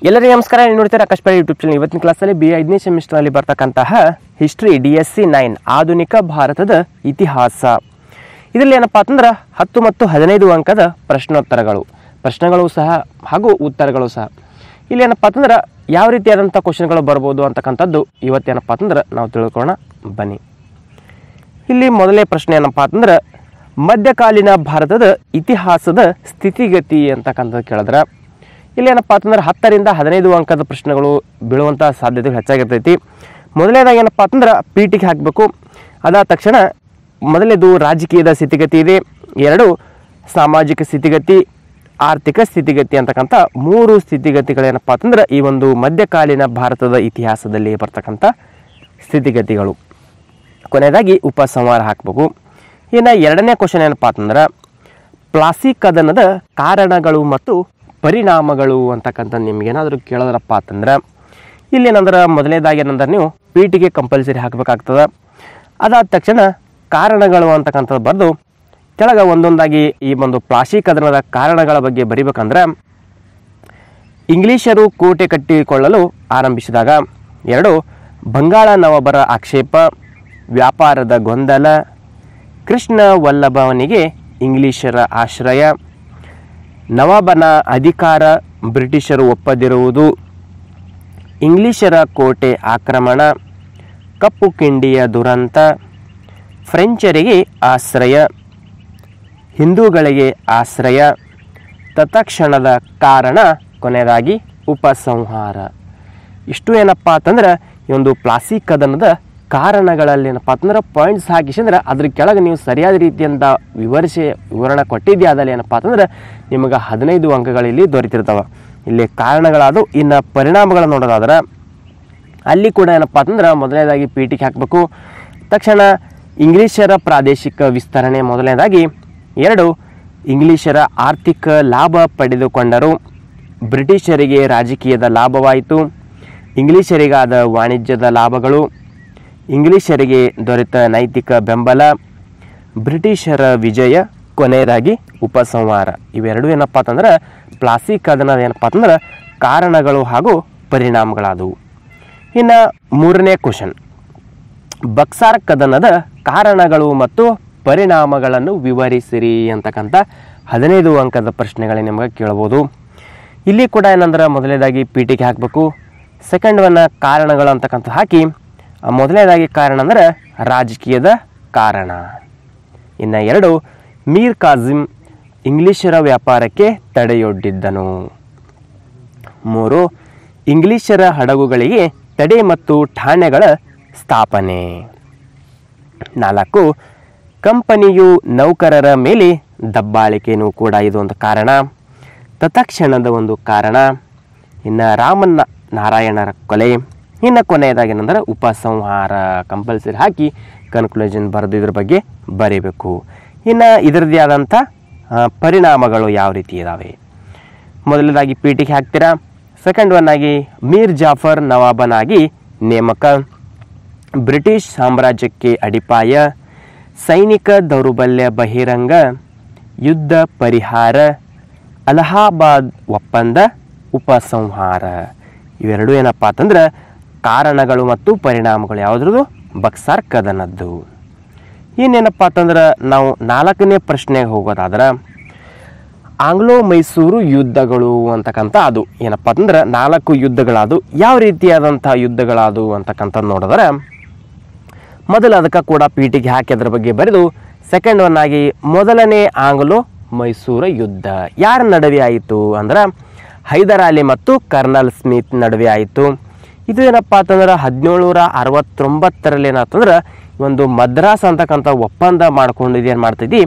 ಎಲ್ಲರಿಗೂ ನಮಸ್ಕಾರ. ನೀವು ನೋಡ್ತೀರಾ ಆಕಾಶವಾಣಿ ಯೂಟ್ಯೂಬ್ ಚಾನಲ್. ಇವತ್ತಿನ ಕ್ಲಾಸಲ್ಲಿ BA 5ನೇ ಸೆಮಿಸ್ಟರ್ನಲ್ಲಿ ಬರ್ತಕ್ಕಂತಹ ಹಿಸ್ಟ್ರಿ DSC 9 ಆಧುನಿಕ ಭಾರತದ ಇತಿಹಾಸ. ಇದರಲ್ಲಿ ಏನಪ್ಪಾ ಅಂತಂದ್ರೆ 10 ಮತ್ತು 15 ಅಂಕದ ಪ್ರಶ್ನೆಗಳು ಸಹ ಹಾಗೂ ಉತ್ತರಗಳು ಸಹ. ಇಲ್ಲಿ ಏನಪ್ಪಾ ಅಂತಂದ್ರೆ ಯಾವ ರೀತಿಯಾದಂಥ ಕ್ವಶನ್ಗಳು ಬರ್ಬೋದು ಅಂತಕ್ಕಂಥದ್ದು ಇವತ್ತೇನಪ್ಪಾ ಅಂತಂದ್ರೆ ನಾವು ತಿಳ್ಕೊಳ್ಳೋಣ ಬನ್ನಿ. ಇಲ್ಲಿ ಮೊದಲನೇ ಪ್ರಶ್ನೆ ಏನಪ್ಪಾ ಅಂತಂದ್ರೆ ಮಧ್ಯಕಾಲೀನ ಭಾರತದ ಇತಿಹಾಸದ ಸ್ಥಿತಿಗತಿ ಅಂತಕ್ಕಂಥದ್ದು ಕೇಳಿದ್ರೆ ಇಲ್ಲಿ ಏನಪ್ಪಾ ಅಂತಂದ್ರೆ 10 ರಿಂದ 15 ಅಂಕದ ಪ್ರಶ್ನೆಗಳು ಬೀಳುವಂಥ ಸಾಧ್ಯತೆಗಳು ಹೆಚ್ಚಾಗಿರ್ತೈತಿ. ಮೊದಲನೇದಾಗಿ ಏನಪ್ಪಾ ಅಂತಂದ್ರೆ ಪೀಠಿಗೆ ಹಾಕಬೇಕು. ಅದಾದ ತಕ್ಷಣ ಮೊದಲನೇದು ರಾಜಕೀಯದ ಸ್ಥಿತಿಗತಿ ಇದೆ, 2 ಸಾಮಾಜಿಕ ಸ್ಥಿತಿಗತಿ, ಆರ್ಥಿಕ ಸ್ಥಿತಿಗತಿ ಅಂತಕ್ಕಂಥ 3 ಸ್ಥಿತಿಗತಿಗಳೇನಪ್ಪಾ ಅಂತಂದ್ರೆ ಈ ಒಂದು ಮಧ್ಯಕಾಲೀನ ಭಾರತದ ಇತಿಹಾಸದಲ್ಲಿ ಬರ್ತಕ್ಕಂಥ ಸ್ಥಿತಿಗತಿಗಳು. ಕೊನೆಯದಾಗಿ ಉಪಸಂಹಾರ ಹಾಕಬೇಕು. ಇನ್ನು ಎರಡನೇ ಕ್ವಶನ್ ಏನಪ್ಪಾ ಅಂತಂದ್ರೆ ಪ್ಲಾಸಿ ಕದನದ ಕಾರಣಗಳು ಮತ್ತು ಪರಿಣಾಮಗಳು ಅಂತಕ್ಕಂಥ ನಿಮ್ಗೇನಾದರೂ ಕೇಳಿದ್ರಪ್ಪ ಅಂತಂದ್ರೆ ಇಲ್ಲೇನಂದ್ರೆ ಮೊದಲನೇದಾಗಿ ಏನಂದ್ರೆ ನೀವು ಪೀಠಿಗೆ ಕಂಪಲ್ಸರಿ ಹಾಕಬೇಕಾಗ್ತದೆ. ಅದಾದ ತಕ್ಷಣ ಕಾರಣಗಳು ಅಂತಕ್ಕಂಥದ್ದು ಬರೆದು ಕೆಳಗೆ ಒಂದೊಂದಾಗಿ ಈ ಒಂದು ಪ್ಲಾಸಿ ಕದನದ ಕಾರಣಗಳ ಬಗ್ಗೆ ಬರಿಬೇಕಂದ್ರೆ ಇಂಗ್ಲಿಷರು ಕೋಟೆ ಕಟ್ಟಿಕೊಳ್ಳಲು ಆರಂಭಿಸಿದಾಗ, 2 ಬಂಗಾಳ ನವಾಬರ ಆಕ್ಷೇಪ, ವ್ಯಾಪಾರದ ಗೊಂದಲ, ಕೃಷ್ಣ ವಲ್ಲಭನಿಗೆ ಇಂಗ್ಲಿಷರ ಆಶ್ರಯ, ನವಾಬನ ಅಧಿಕಾರ ಬ್ರಿಟಿಷರು ಒಪ್ಪದಿರುವುದು, ಇಂಗ್ಲಿಷರ ಕೋಟೆ ಆಕ್ರಮಣ, ಕಪ್ಪು ಕಿಂಡಿಯ ದುರಂತ, ಫ್ರೆಂಚರಿಗೆ ಆಶ್ರಯ, ಹಿಂದೂಗಳಿಗೆ ಆಶ್ರಯ, ತತ್ಕ್ಷಣದ ಕಾರಣ, ಕೊನೆಯದಾಗಿ ಉಪಸಂಹಾರ. ಇಷ್ಟು ಏನಪ್ಪ ಅಂತಂದ್ರೆ ಈ ಒಂದು ಪ್ಲಾಸಿ ಕದನದ ಕಾರಣಗಳಲ್ಲಿ ಏನಪ್ಪ ಅಂತಂದ್ರೆ ಪಾಯಿಂಟ್ಸ್ ಹಾಕಿಸಿದ್ರೆ ಅದ್ರ ಕೆಳಗೆ ನೀವು ಸರಿಯಾದ ರೀತಿಯಿಂದ ವಿವರಣೆ ಕೊಟ್ಟಿದ್ಯಾ ಅದಲ್ಲಿ ಏನಪ್ಪ ಅಂತಂದ್ರೆ ನಿಮಗೆ 15 ಅಂಕಗಳಲ್ಲಿ ದೊರೆತಿರ್ತಾವೆ. ಇಲ್ಲಿ ಕಾರಣಗಳಾದವು. ಇನ್ನು ಪರಿಣಾಮಗಳನ್ನು ನೋಡೋದಾದ್ರೆ ಅಲ್ಲಿ ಕೂಡ ಏನಪ್ಪ ಅಂತಂದ್ರೆ ಮೊದಲನೇದಾಗಿ ಪೀಠಿಗೆ ಹಾಕಬೇಕು. ತಕ್ಷಣ ಇಂಗ್ಲಿಷರ ಪ್ರಾದೇಶಿಕ ವಿಸ್ತರಣೆ ಮೊದಲನೇದಾಗಿ, 2 ಇಂಗ್ಲಿಷರ ಆರ್ಥಿಕ ಲಾಭ ಪಡೆದುಕೊಂಡರು, ಬ್ರಿಟಿಷರಿಗೆ ರಾಜಕೀಯದ ಲಾಭವಾಯಿತು, ಇಂಗ್ಲಿಷರಿಗಾದ ವಾಣಿಜ್ಯದ ಲಾಭಗಳು, ಇಂಗ್ಲಿಷರಿಗೆ ದೊರೆತ ನೈತಿಕ ಬೆಂಬಲ, ಬ್ರಿಟಿಷರ ವಿಜಯ, ಕೊನೆಯದಾಗಿ ಉಪಸಂಹಾರ. ಇವೆರಡು ಏನಪ್ಪ ಅಂತಂದ್ರೆ ಪ್ಲಾಸಿ ಕದನದ ಏನಪ್ಪ ಅಂತಂದ್ರೆ ಕಾರಣಗಳು ಹಾಗೂ ಪರಿಣಾಮಗಳಾದವು. ಇನ್ನು ಮೂರನೇ ಕ್ವಶನ್ ಬಕ್ಸಾರ್ ಕದನದ ಕಾರಣಗಳು ಮತ್ತು ಪರಿಣಾಮಗಳನ್ನು ವಿವರಿಸಿರಿ ಅಂತಕ್ಕಂಥ 15 ಅಂಕದ ಪ್ರಶ್ನೆಗಳೇ ನಿಮಗೆ ಕೇಳ್ಬೋದು. ಇಲ್ಲಿ ಕೂಡ ಏನಂದ್ರೆ ಮೊದಲನೇದಾಗಿ ಪೀಠಿಗೆ ಹಾಕಬೇಕು. ಸೆಕೆಂಡ್ ಒನ್ ಕಾರಣಗಳು ಅಂತಕ್ಕಂಥ ಹಾಕಿ ಮೊದಲನೇದಾಗಿ ಕಾರಣ ಅಂದರೆ ರಾಜಕೀಯದ ಕಾರಣ. ಇನ್ನು 2 ಮೀರ್ ಕಾಸಿಮ್ ಇಂಗ್ಲಿಷರ ವ್ಯಾಪಾರಕ್ಕೆ ತಡೆಯೊಡ್ಡಿದ್ದನು. 3 ಇಂಗ್ಲಿಷರ ಹಡಗುಗಳಿಗೆ ತಡೆ ಮತ್ತು ಠಾಣೆಗಳ ಸ್ಥಾಪನೆ. 4 ಕಂಪನಿಯು ನೌಕರರ ಮೇಲೆ ದಬ್ಬಾಳಿಕೆಯೂ ಕೂಡ ಇದೊಂದು ಕಾರಣ, ತತ್ಕ್ಷಣದ ಒಂದು ಕಾರಣ. ಇನ್ನು ರಾಮನ ನಾರಾಯಣರ ಕೊಲೆ. ಇನ್ನು ಕೊನೆಯದಾಗಿ ಏನಂದ್ರೆ ಉಪಸಂಹಾರ ಕಂಪಲ್ಸರಿ ಹಾಕಿ ಕನ್ಕ್ಲೂಷನ್ ಬರೆದು ಇದ್ರ ಬಗ್ಗೆ ಬರೀಬೇಕು. ಇನ್ನು ಇದರದ್ದೇ ಆದಂಥ ಪರಿಣಾಮಗಳು ಯಾವ ರೀತಿ ಇದ್ದಾವೆ. ಮೊದಲನೇದಾಗಿ ಪೀಠಿಗೆ ಹಾಕ್ತೀರಾ. ಸೆಕೆಂಡ್ ಒನ್ ಆಗಿ ಮೀರ್ ಜಾಫರ್ ನವಾಬನಾಗಿ ನೇಮಕ, ಬ್ರಿಟಿಷ್ ಸಾಮ್ರಾಜ್ಯಕ್ಕೆ ಅಡಿಪಾಯ, ಸೈನಿಕ ದೌರ್ಬಲ್ಯ ಬಹಿರಂಗ, ಯುದ್ಧ ಪರಿಹಾರ, ಅಲಹಾಬಾದ್ ಒಪ್ಪಂದ, ಉಪಸಂಹಾರ. ಇವೆರಡು ಏನಪ್ಪ ಅಂತಂದ್ರೆ ಕಾರಣಗಳು ಮತ್ತು ಪರಿಣಾಮಗಳು ಯಾವುದ್ರದ್ದು ಬಕ್ಸಾರ್ ಕದನದ್ದು. ಇನ್ನೇನಪ್ಪ ಅಂತಂದ್ರೆ ನಾವು 4ನೇ ಪ್ರಶ್ನೆಗೆ ಹೋಗೋದಾದ್ರೆ ಆಂಗ್ಲೋ ಮೈಸೂರು ಯುದ್ಧಗಳು ಅಂತಕ್ಕಂಥ ಅದು ಏನಪ್ಪ ಅಂತಂದ್ರೆ 4 ಯುದ್ಧಗಳಾದು. ಯಾವ ರೀತಿಯಾದಂಥ ಯುದ್ಧಗಳಾದು ಅಂತಕ್ಕಂಥದ್ದು ನೋಡಿದ್ರೆ ಮೊದಲು ಅದಕ್ಕೆ ಕೂಡ ಪೀಠಿಗೆ ಹಾಕಿ ಅದ್ರ ಬಗ್ಗೆ ಬರೆದು ಸೆಕೆಂಡ್ ಒನ್ ಆಗಿ ಮೊದಲನೇ ಆಂಗ್ಲೋ ಮೈಸೂರು ಯುದ್ಧ ಯಾರ ನಡುವೆ ಆಯಿತು ಅಂದ್ರೆ ಹೈದರ್ ಅಲಿ ಮತ್ತು ಕರ್ನಲ್ ಸ್ಮಿತ್ ನಡುವೆ ಆಯಿತು. ಇದು ಏನಪ್ಪ ಅಂತಂದ್ರೆ 1769ರಲ್ಲಿ ಏನಾಗ್ತಂದ್ರೆ ಒಂದು ಮದ್ರಾಸ್ ಅಂತಕ್ಕಂಥ ಒಪ್ಪಂದ ಮಾಡ್ಕೊಂಡು ಇದೇನು ಮಾಡ್ತೈತಿ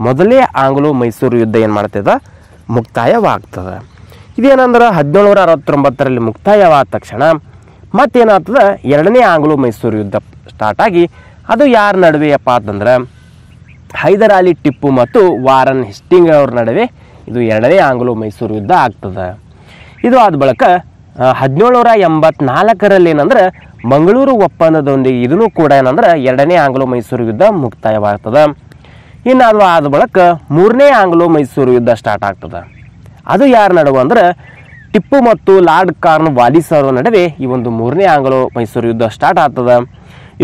ಮೊದಲೇ ಆಂಗ್ಲೋ ಮೈಸೂರು ಯುದ್ಧ ಏನು ಮಾಡ್ತದ ಮುಕ್ತಾಯವಾಗ್ತದೆ. ಇದೇನಂದ್ರೆ 1769ರಲ್ಲಿ ಮುಕ್ತಾಯವಾದ ತಕ್ಷಣ ಮತ್ತೇನಾಗ್ತದೆ 2ನೇ ಆಂಗ್ಲೋ ಮೈಸೂರು ಯುದ್ಧ ಸ್ಟಾರ್ಟ್ ಆಗಿ ಅದು ಯಾರ ನಡುವೆಯಪ್ಪ ಅಂತಂದ್ರೆ ಹೈದರ್ ಅಲಿ ಟಿಪ್ಪು ಮತ್ತು ವಾರನ್ ಹೆಸ್ಟಿಂಗ್ ಅವ್ರ ನಡುವೆ ಇದು 2ನೇ ಆಂಗ್ಲೋ ಮೈಸೂರು ಯುದ್ಧ ಆಗ್ತದೆ. ಇದು ಆದ ಬಳಿಕ 1784ರಲ್ಲಿ ಏನಂದ್ರೆ ಮಂಗಳೂರು ಒಪ್ಪಂದದೊಂದಿಗೆ ಇದನ್ನು ಕೂಡ ಏನಂದ್ರೆ 2ನೇ ಆಂಗ್ಲೋ ಮೈಸೂರು ಯುದ್ಧ ಮುಕ್ತಾಯವಾಗ್ತದೆ. ಇನ್ನು ಅದು ಆದ ಬಳಿಕ 3ನೇ ಆಂಗ್ಲೋ ಮೈಸೂರು ಯುದ್ಧ ಸ್ಟಾರ್ಟ್ ಆಗ್ತದೆ. ಅದು ಯಾರ ನಡುವೆ ಅಂದ್ರೆ ಟಿಪ್ಪು ಮತ್ತು ಲಾರ್ಡ್ ಕಾರ್ನ್ವಾಲಿಸ್ ಅವರ ನಡುವೆ ಈ ಒಂದು ಮೂರನೇ ಆಂಗ್ಲೋ ಮೈಸೂರು ಯುದ್ಧ ಸ್ಟಾರ್ಟ್ ಆಗ್ತದೆ.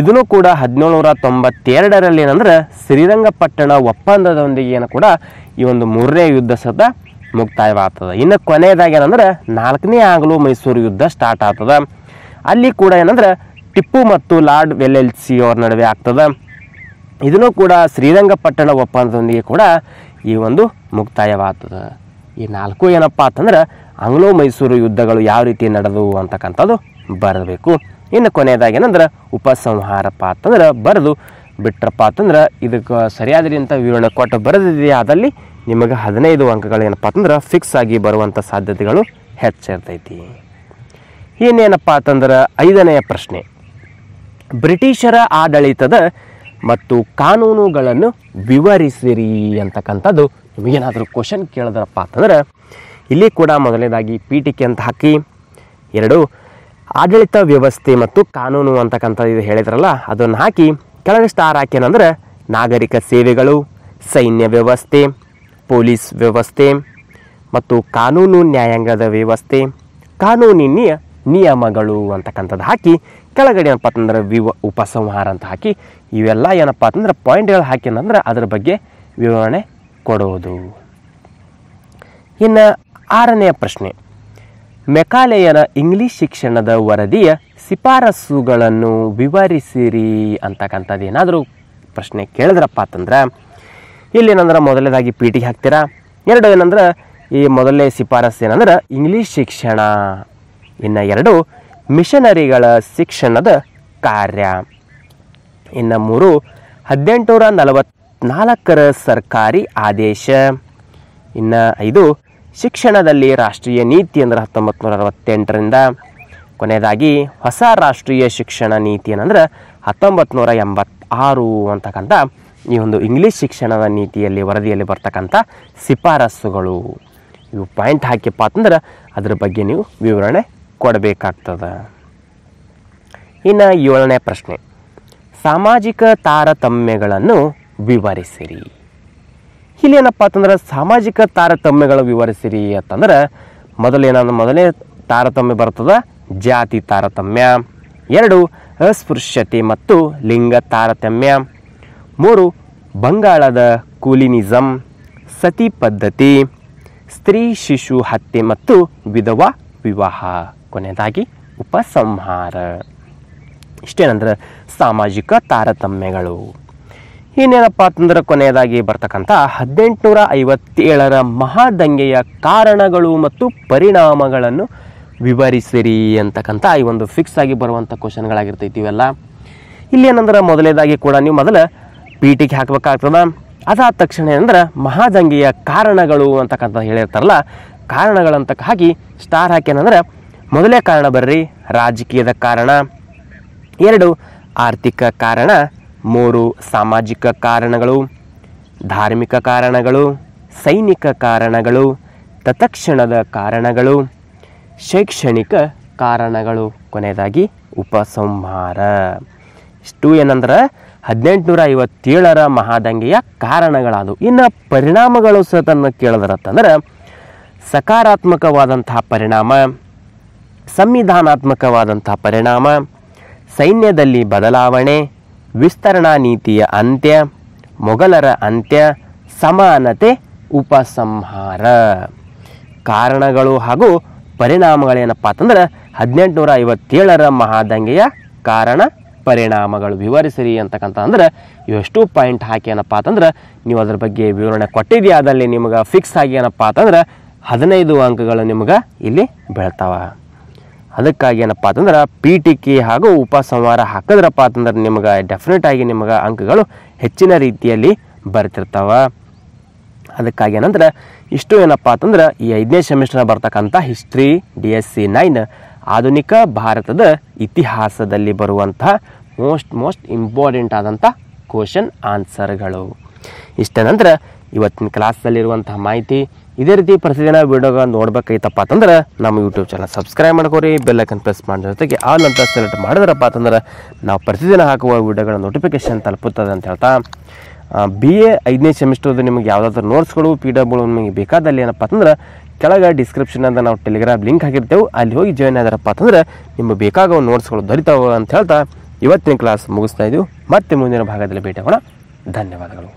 ಇದನ್ನು ಕೂಡ 1792ರಲ್ಲಿ ಏನಂದ್ರೆ ಶ್ರೀರಂಗಪಟ್ಟಣ ಒಪ್ಪಂದದೊಂದಿಗೆ ಏನು ಕೂಡ ಈ ಒಂದು ಮೂರನೇ ಯುದ್ಧ ಸತ ಮುಕ್ತಾಯವಾಗ್ತದೆ. ಇನ್ನು ಕೊನೆಯದಾಗಿ ಏನಂದ್ರೆ 4ನೇ ಆಂಗ್ಲೋ ಮೈಸೂರು ಯುದ್ಧ ಸ್ಟಾರ್ಟ್ ಆಗ್ತದೆ. ಅಲ್ಲಿ ಕೂಡ ಏನಂದ್ರೆ ಟಿಪ್ಪು ಮತ್ತು ಲಾರ್ಡ್ ವೆಲ್ಲೆಸ್ಲಿ ಅವ್ರ ನಡುವೆ ಆಗ್ತದೆ. ಇದನ್ನು ಕೂಡ ಶ್ರೀರಂಗಪಟ್ಟಣ ಒಪ್ಪಂದದೊಂದಿಗೆ ಕೂಡ ಈ ಒಂದು ಮುಕ್ತಾಯವಾಗ್ತದೆ. ಈ 4 ಏನಪ್ಪ ಅಂತಂದ್ರೆ ಆಂಗ್ಲೋ ಮೈಸೂರು ಯುದ್ಧಗಳು ಯಾವ ರೀತಿ ನಡೆದವು ಅಂತಕ್ಕಂಥದ್ದು ಬರಬೇಕು. ಇನ್ನು ಕೊನೆಯದಾಗಿ ಏನಂದ್ರೆ ಉಪಸಂಹಾರಪ್ಪ ಅಂತಂದ್ರೆ ಬರೆದು ಬಿಟ್ರಪ್ಪ ಅಂತಂದ್ರೆ ಇದಕ್ಕೆ ಸರಿಯಾದ್ರಿಂದ ವಿವರಣೆ ಕೊಟ್ಟು ಬರೆದಿದೆಯಾ ಅದಲ್ಲಿ ನಿಮಗೆ 15 ಅಂಕಗಳು ಏನಪ್ಪ ಅಂತಂದ್ರೆ ಫಿಕ್ಸ್ ಆಗಿ ಬರುವಂಥ ಸಾಧ್ಯತೆಗಳು ಹೆಚ್ಚಿರ್ತೈತಿ. ಇನ್ನೇನಪ್ಪ ಅಂತಂದ್ರೆ 5ನೆಯ ಪ್ರಶ್ನೆ, ಬ್ರಿಟಿಷರ ಆಡಳಿತದ ಮತ್ತು ಕಾನೂನುಗಳನ್ನು ವಿವರಿಸಿರಿ ಅಂತಕ್ಕಂಥದ್ದು ನಿಮಗೇನಾದರೂ ಕ್ವಶನ್ ಕೇಳಿದ್ರಪ್ಪ ಅಂತಂದ್ರೆ ಇಲ್ಲಿ ಕೂಡ ಮೊದಲನೇದಾಗಿ ಪೀಠಿಕೆ ಅಂತ ಹಾಕಿ 2 ಆಡಳಿತ ವ್ಯವಸ್ಥೆ ಮತ್ತು ಕಾನೂನು ಅಂತಕ್ಕಂಥದ್ದು ಇದು ಹೇಳಿದ್ರಲ್ಲ ಅದನ್ನು ಹಾಕಿ ಕೆಳಗೆ ಸ್ಟಾರ್ ಹಾಕೇನಂದ್ರೆ ನಾಗರಿಕ ಸೇವೆಗಳು, ಸೈನ್ಯ ವ್ಯವಸ್ಥೆ, ಪೊಲೀಸ್ ವ್ಯವಸ್ಥೆ ಮತ್ತು ಕಾನೂನು ನ್ಯಾಯಾಂಗದ ವ್ಯವಸ್ಥೆ, ಕಾನೂನಿನ ನಿಯಮಗಳು ಅಂತಕ್ಕಂಥದ್ದು ಹಾಕಿ ಕೆಳಗಡೆ ಏನಪ್ಪ ಅಂತಂದ್ರೆ ಉಪಸಂಹಾರ ಅಂತ ಹಾಕಿ ಇವೆಲ್ಲ ಏನಪ್ಪ ಅಂತಂದ್ರೆ ಪಾಯಿಂಟ್ಗಳು ಹಾಕಿನಂದ್ರೆ ಅದ್ರ ಬಗ್ಗೆ ವಿವರಣೆ ಕೊಡುವುದು. ಇನ್ನು 6ನೆಯ ಪ್ರಶ್ನೆ, ಮೆಕಾಲೆಯನ ಇಂಗ್ಲಿಷ್ ಶಿಕ್ಷಣದ ವರದಿಯ ಶಿಫಾರಸುಗಳನ್ನು ವಿವರಿಸಿರಿ ಅಂತಕ್ಕಂಥದ್ದು ಏನಾದರೂ ಪ್ರಶ್ನೆ ಕೇಳಿದ್ರಪ್ಪ ಅಂತಂದ್ರೆ ಇಲ್ಲೇನಂದ್ರೆ ಮೊದಲನೇದಾಗಿ ಪೀಠಿಗೆ ಹಾಕ್ತೀರಾ. 2 ಏನಂದ್ರೆ ಈ ಮೊದಲನೇ ಶಿಫಾರಸು ಏನಂದ್ರೆ ಇಂಗ್ಲಿಷ್ ಶಿಕ್ಷಣ. ಇನ್ನು 2 ಮಿಷನರಿಗಳ ಶಿಕ್ಷಣದ ಕಾರ್ಯ. ಇನ್ನು 3 1844ರ ಸರ್ಕಾರಿ ಆದೇಶ. ಇನ್ನು 5 ಶಿಕ್ಷಣದಲ್ಲಿ ರಾಷ್ಟ್ರೀಯ ನೀತಿ ಅಂದರೆ 1968ರಿಂದ. ಕೊನೆಯದಾಗಿ ಹೊಸ ರಾಷ್ಟ್ರೀಯ ಶಿಕ್ಷಣ ನೀತಿ ಏನಂದ್ರೆ 1986 ಅಂತಕ್ಕಂಥ ಈ ಒಂದು ಇಂಗ್ಲೀಷ್ ಶಿಕ್ಷಣದ ನೀತಿಯಲ್ಲಿ ವರದಿಯಲ್ಲಿ ಬರ್ತಕ್ಕಂಥ ಶಿಫಾರಸುಗಳು. ಇವು ಪಾಯಿಂಟ್ ಹಾಕಿಪ್ಪ ಅಂತಂದ್ರೆ ಅದ್ರ ಬಗ್ಗೆ ನೀವು ವಿವರಣೆ ಕೊಡಬೇಕಾಗ್ತದೆ. ಇನ್ನು 7ನೇ ಪ್ರಶ್ನೆ, ಸಾಮಾಜಿಕ ತಾರತಮ್ಯಗಳನ್ನು ವಿವರಿಸಿರಿ. ಇಲ್ಲೇನಪ್ಪ ಅಂತಂದ್ರೆ ಸಾಮಾಜಿಕ ತಾರತಮ್ಯಗಳು ವಿವರಿಸಿರಿ ಅಂತಂದ್ರೆ ಮೊದಲನೇ ತಾರತಮ್ಯ ಬರ್ತದೆ ಜಾತಿ ತಾರತಮ್ಯ. 2 ಅಸ್ಪೃಶ್ಯತೆ ಮತ್ತು ಲಿಂಗ ತಾರತಮ್ಯ. 3 ಬಂಗಾಳದ ಕೂಲಿನಿಸಮ್, ಸತಿ ಪದ್ಧತಿ, ಸ್ತ್ರೀ ಶಿಶು ಹತ್ಯೆ ಮತ್ತು ವಿಧವಾ ವಿವಾಹ. ಕೊನೆಯದಾಗಿ ಉಪಸಂಹಾರ. ಇಷ್ಟೇನಂದ್ರೆ ಸಾಮಾಜಿಕ ತಾರತಮ್ಯಗಳು. ಇನ್ನೇನಪ್ಪ ಅಂತಂದ್ರೆ ಕೊನೆಯದಾಗಿ ಬರ್ತಕ್ಕಂಥ 1857ರ ಮಹಾದಂಗೆಯ ಕಾರಣಗಳು ಮತ್ತು ಪರಿಣಾಮಗಳನ್ನು ವಿವರಿಸಿರಿ ಅಂತಕ್ಕಂಥ ಈ ಒಂದು ಫಿಕ್ಸ್ ಆಗಿ ಬರುವಂಥ ಕ್ವಶನ್ಗಳಾಗಿರ್ತೈತಿ ಇವೆಲ್ಲ. ಇಲ್ಲೇನಂದ್ರೆ ಮೊದಲನೇದಾಗಿ ಕೂಡ ನೀವು ಮೊದಲು ಪೀಠಿಗೆ ಹಾಕಬೇಕಾಗ್ತದ. ಅದಾದ ತಕ್ಷಣ ಏನಂದ್ರೆ ಮಹಾದಂಗೆಯ ಕಾರಣಗಳು ಅಂತಕ್ಕಂಥ ಹೇಳಿರ್ತಾರಲ್ಲ ಕಾರಣಗಳಂತ ಹಾಕಿ ಸ್ಟಾರ್ ಹಾಕೇನಂದ್ರೆ ಮೊದಲೇ ಕಾರಣ ಬರ್ರಿ ರಾಜಕೀಯದ ಕಾರಣ. 2 ಆರ್ಥಿಕ ಕಾರಣ. 3 ಸಾಮಾಜಿಕ ಕಾರಣಗಳು, ಧಾರ್ಮಿಕ ಕಾರಣಗಳು, ಸೈನಿಕ ಕಾರಣಗಳು, ತತ್ಕ್ಷಣದ ಕಾರಣಗಳು, ಶೈಕ್ಷಣಿಕ ಕಾರಣಗಳು. ಕೊನೆಯದಾಗಿ ಉಪಸಂಹಾರ. ಇಷ್ಟು ಏನಂದ್ರೆ 1857ರ ಮಹಾದಂಗೆಯ ಕಾರಣಗಳಾದವು. ಇನ್ನು ಪರಿಣಾಮಗಳು ಸತನ್ನು ಕೇಳಿದ್ರತ್ತಂದ್ರೆ ಸಕಾರಾತ್ಮಕವಾದಂತಹ ಪರಿಣಾಮ, ಸಂವಿಧಾನಾತ್ಮಕವಾದಂತಹ ಪರಿಣಾಮ, ಸೈನ್ಯದಲ್ಲಿ ಬದಲಾವಣೆ, ವಿಸ್ತರಣಾ ನೀತಿಯ ಅಂತ್ಯ, ಮೊಘಲರ ಅಂತ್ಯ, ಸಮಾನತೆ, ಉಪಸಂಹಾರ. ಕಾರಣಗಳು ಹಾಗೂ ಪರಿಣಾಮಗಳೇನಪ್ಪ ಅಂತಂದ್ರೆ 1857ರ ಮಹಾದಂಗೆಯ ಕಾರಣ ಪರಿಣಾಮಗಳು ವಿವರಿಸಿರಿ ಅಂತಕ್ಕಂಥ ಅಂದ್ರೆ ಇವೆಷ್ಟು ಪಾಯಿಂಟ್ ಹಾಕಿ ಏನಪ್ಪ ಅಂತಂದ್ರೆ ನೀವು ಅದ್ರ ಬಗ್ಗೆ ವಿವರಣೆ ಕೊಟ್ಟಿದೆಯಾ ಅದಲ್ಲಿ ನಿಮ್ಗೆ ಫಿಕ್ಸ್ ಆಗಿ ಏನಪ್ಪ ಅಂತಂದ್ರೆ 15 ಅಂಕಗಳು ನಿಮ್ಗೆ ಇಲ್ಲಿ ಬೀಳ್ತಾವ. ಅದಕ್ಕಾಗಿ ಏನಪ್ಪ ಅಂತಂದ್ರೆ ಪೀಠಿಕೆ ಹಾಗೂ ಉಪಸಂಹಾರ ಹಾಕಿದ್ರಪ್ಪ ಅಂತಂದ್ರೆ ನಿಮ್ಗೆ ಡೆಫಿನೆಟ್ ಆಗಿ ನಿಮ್ಗೆ ಅಂಕಗಳು ಹೆಚ್ಚಿನ ರೀತಿಯಲ್ಲಿ ಬರ್ತಿರ್ತಾವ. ಅದಕ್ಕಾಗಿ ಏನಂದ್ರೆ ಇಷ್ಟು ಏನಪ್ಪ ಅಂತಂದ್ರೆ ಈ 5ನೇ ಸೆಮಿಸ್ಟರ್ ಬರ್ತಕ್ಕಂಥ ಹಿಸ್ಟ್ರಿ DSC 9 ಆಧುನಿಕ ಭಾರತದ ಇತಿಹಾಸದಲ್ಲಿ ಬರುವಂತಹ ಮೋಸ್ಟ್ ಇಂಪಾರ್ಟೆಂಟ್ ಆದಂಥ ಕ್ವಶನ್ ಆನ್ಸರ್ಗಳು. ಇಷ್ಟ ನಂತರ ಇವತ್ತಿನ ಕ್ಲಾಸ್ದಲ್ಲಿರುವಂತಹ ಮಾಹಿತಿ. ಇದೇ ರೀತಿ ಪ್ರತಿದಿನ ವಿಡಿಯೋಗ ನೋಡ್ಬೇಕೈತಪ್ಪ ಅಂತಂದ್ರೆ ನಮ್ಮ ಯೂಟ್ಯೂಬ್ ಚಾನಲ್ ಸಬ್ಸ್ಕ್ರೈಬ್ ಮಾಡ್ಕೋರಿ, ಬೆಲ್ ಐಕನ್ ಪ್ರೆಸ್ ಮಾಡೋ ಜೊತೆಗೆ ಆಲ್ ಅಂತ ಸೆಲೆಕ್ಟ್ ಮಾಡಿದ್ರಪ್ಪ ಅಂತಂದ್ರೆ ನಾವು ಪ್ರತಿದಿನ ಹಾಕುವ ವಿಡಿಯೋಗಳ ನೋಟಿಫಿಕೇಶನ್ ತಲುಪುತ್ತದೆ ಅಂತ ಹೇಳ್ತಾ BA 5ನೇ ಸೆಮಿಸ್ಟರ್ದು ನಿಮಗೆ ಯಾವುದಾದ್ರೂ ನೋಟ್ಸ್ಗಳು PDF ನಿಮಗೆ ಬೇಕಾದಲ್ಲಿ ಏನಪ್ಪ ಅಂತಂದ್ರೆ ಕೆಳಗೆ ಡಿಸ್ಕ್ರಿಪ್ಷನ್ ಅಂತ ನಾವು ಟೆಲಿಗ್ರಾಮ್ ಲಿಂಕ್ ಹಾಕಿರ್ತೇವೆ, ಅಲ್ಲಿ ಹೋಗಿ ಜಾಯ್ನ್ ಆದಾರಪ್ಪ ಅಂತಂದ್ರೆ ನಿಮಗೆ ಬೇಕಾಗೋ ನೋಟ್ಸ್ಗಳು ದೊರಿತಾವೆ ಅಂತ ಹೇಳ್ತಾ ಇವತ್ತಿನ ಕ್ಲಾಸ್ ಮುಗಿಸ್ತಾ ಇದ್ದೀವಿ. ಮತ್ತೆ ಮುಂದಿನ ಭಾಗದಲ್ಲಿ ಭೇಟಿ ಆಗೋಣ. ಧನ್ಯವಾದಗಳು.